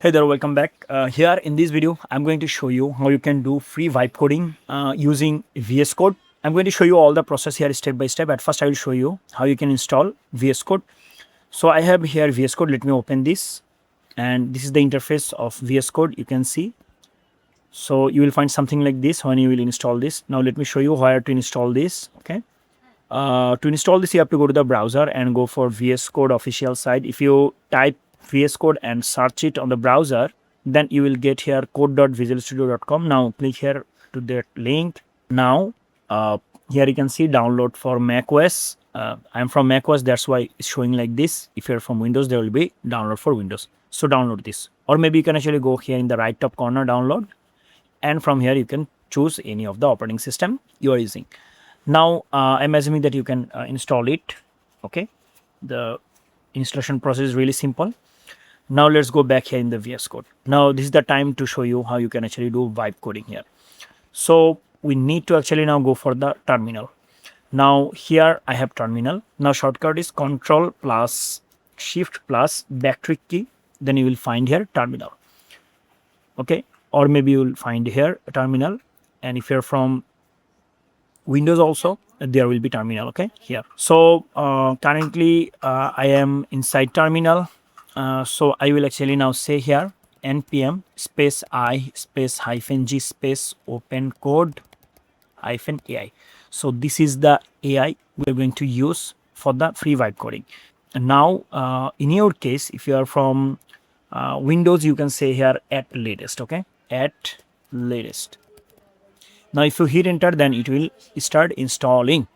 Hey there, welcome back. Here in this video, I'm going to show you how you can do free vibe coding using VS Code. I'm going to show you all the process here step by step. At first, I will show you how you can install VS Code. So I have here VS Code. Let me open this. And this is the interface of VS Code. You can see. So you will find something like this when you will install this. Now let me show you where to install this. Okay. To install this, you have to go to the browser and go for VS Code official site. If you type VS Code and search it on the browser, then you will get here code.visualstudio.com. Now click here to that link. Now here you can see download for macOS. I'm from macOS, that's why it's showing like this. If you're from Windows, there will be download for Windows. So download this, or maybe you can actually go here in the right top corner, download, and from here you can choose any of the operating system you are using. Now I'm assuming that you can install it. Okay, the installation process is really simple. Now let's go back here in the VS Code. Now this is the time to show you how you can actually do vibe coding here. So we need to actually now go for the terminal. Now here I have terminal. Now shortcut is Control plus Shift plus backtick key. Then you will find here terminal. Okay, or maybe you will find here terminal. And if you're from Windows also, there will be terminal. Okay, here. So currently I am inside terminal. So I will actually now say here npm space I space -g space OpenCode AI. So this is the AI we're going to use for the free vibe coding. And now in your case, if you are from Windows, you can say here at latest. Okay, at latest. Now if you hit enter, then it will start installing.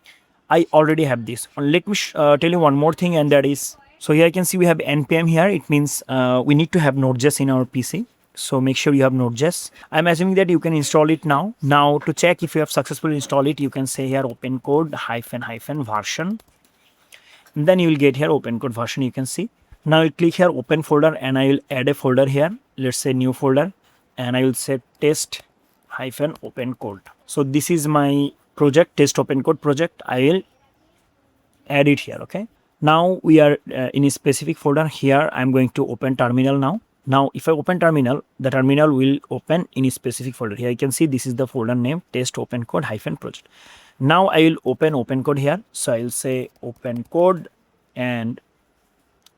I already have this. Let me tell you one more thing, and that is, so here I can see we have npm here. It means we need to have Node.js in our PC. So make sure you have Node.js. I'm assuming that you can install it now. Now to check if you have successfully installed it, you can say here OpenCode -version. And then you will get here OpenCode version, you can see. Now you click here open folder, and I will add a folder here. Let's say new folder, and I will say test -OpenCode. So this is my project, test OpenCode project. I will add it here. Okay, now we are in a specific folder. Here I'm going to open terminal now. Now if I open terminal, the terminal will open in a specific folder. Here you can see this is the folder name, test OpenCode -project. Now I will open OpenCode here. So I will say OpenCode, and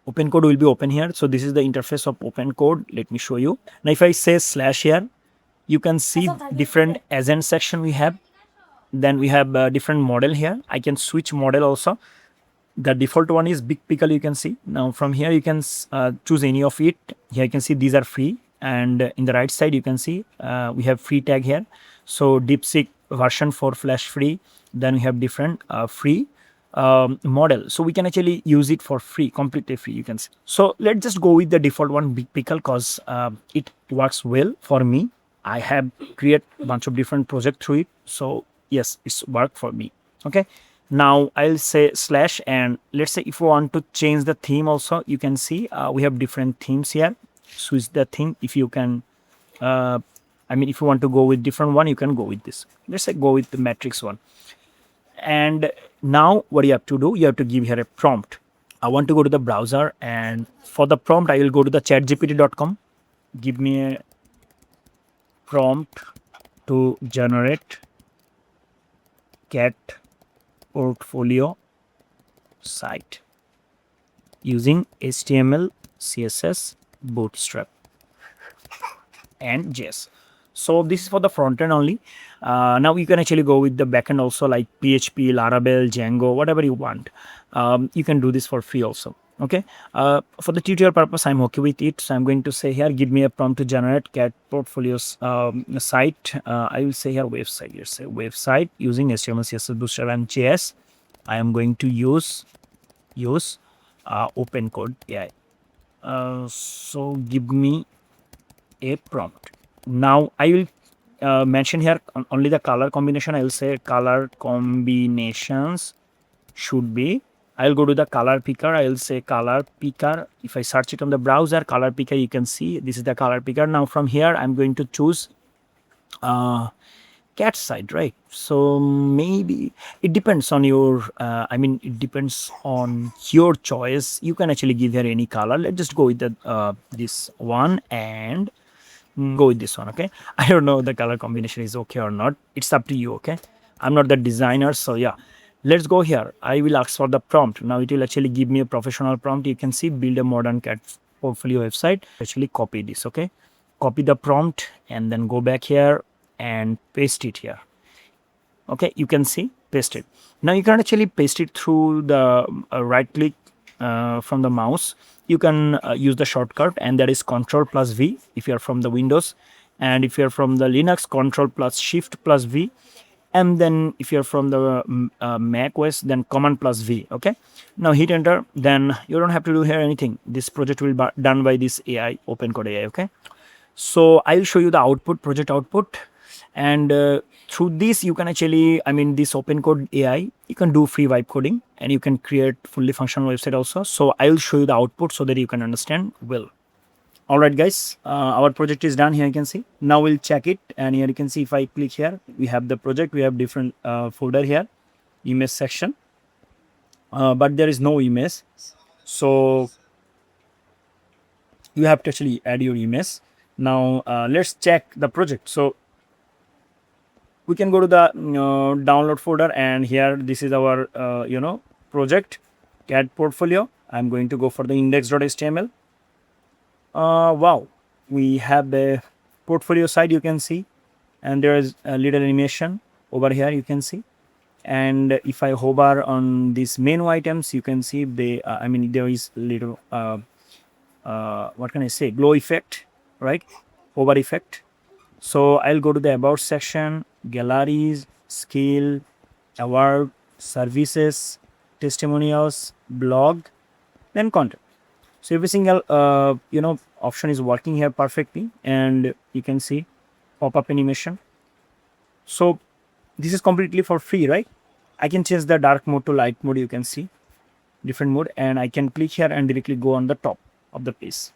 OpenCode will be open here. So this is the interface of OpenCode. Let me show you. Now if I say slash here, you can see different agent section we have. Then we have different model here. I can switch model also. The default one is Big Pickle, you can see. Now from here you can choose any of it. Here you can see these are free, and in the right side you can see we have free tag here. So DeepSeek version for Flash free. Then we have different free model, so we can actually use it for free, completely free, you can see. So let's just go with the default one, Big Pickle, because it works well for me. I have created a bunch of different projects through it, so yes, it's worked for me. Okay, now I'll say slash, and let's say if you want to change the theme also, you can see we have different themes here. Switch the theme if you can. If you want to go with different one, you can go with this. Let's say go with the matrix one. And now what you have to do, you have to give here a prompt. I want to go to the browser, and for the prompt I will go to the chatgpt.com. Give me a prompt to generate cat portfolio site using HTML, CSS, Bootstrap, and JS. So this is for the front end only. Now you can actually go with the backend also, like PHP, Laravel, Django, whatever you want. You can do this for free also. Okay, for the tutorial purpose, I'm okay with it. So I'm going to say here, give me a prompt to generate cat portfolios site. I will say here website. Let's say website using HTML, CSS, Bootstrap, and JS. I am going to use OpenCode AI. So give me a prompt. Now I will mention here only the color combination. I will say color combinations should be. I'll go to the color picker. I'll say color picker. If I search it on the browser, color picker, you can see this is the color picker. Now from here, I'm going to choose cat side, right? So maybe it depends on your it depends on your choice. You can actually give here any color. Let's just go with the this one and go with this one. Okay, I don't know the color combination is okay or not. It's up to you. Okay, I'm not the designer, so yeah, let's go here. I will ask for the prompt. Now it will actually give me a professional prompt. You can see build a modern cat portfolio website. Actually copy this. Okay, copy the prompt and then go back here and paste it here. Okay, you can see paste it. Now you can actually paste it through the right click from the mouse. You can use the shortcut, and that is Control plus V if you're from the Windows, and if you're from the Linux, Control plus Shift plus V, and then if you're from the Mac OS, then Command plus V. Okay, now hit enter. Then you don't have to do here anything. This project will be done by this AI, OpenCode AI. Okay, so I'll show you the output, project output, and through this you can actually, this OpenCode AI, you can do free vibe coding and you can create fully functional website also. So I'll show you the output so that you can understand well. All right, guys, our project is done. Here you can see. Now we'll check it, and here you can see if I click here, we have the project. We have different folder here, image section, but there is no image. So you have to actually add your image. Now let's check the project. So we can go to the download folder, and here this is our project cat portfolio. I'm going to go for the index.html. Wow, we have the portfolio side, you can see, and there is a little animation over here, you can see. And if I hover on these menu items, you can see they there is little what can I say, glow effect, right? Hover effect. So I'll go to the about section, galleries, skill, award, services, testimonials, blog, then content. So every single option is working here perfectly, and you can see pop-up animation. So this is completely for free, right? I can change the dark mode to light mode. You can see different mode, and I can click here and directly go on the top of the page.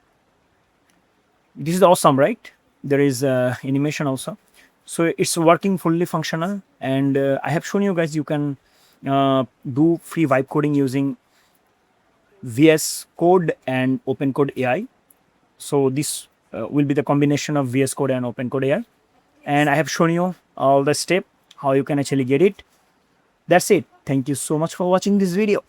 This is awesome, right? There is animation also, so it's working fully functional. And I have shown you guys you can do free vibe coding using vscode and OpenCode AI. So this will be the combination of vscode and OpenCode AI, and I have shown you all the step how you can actually get it. That's it. Thank you so much for watching this video.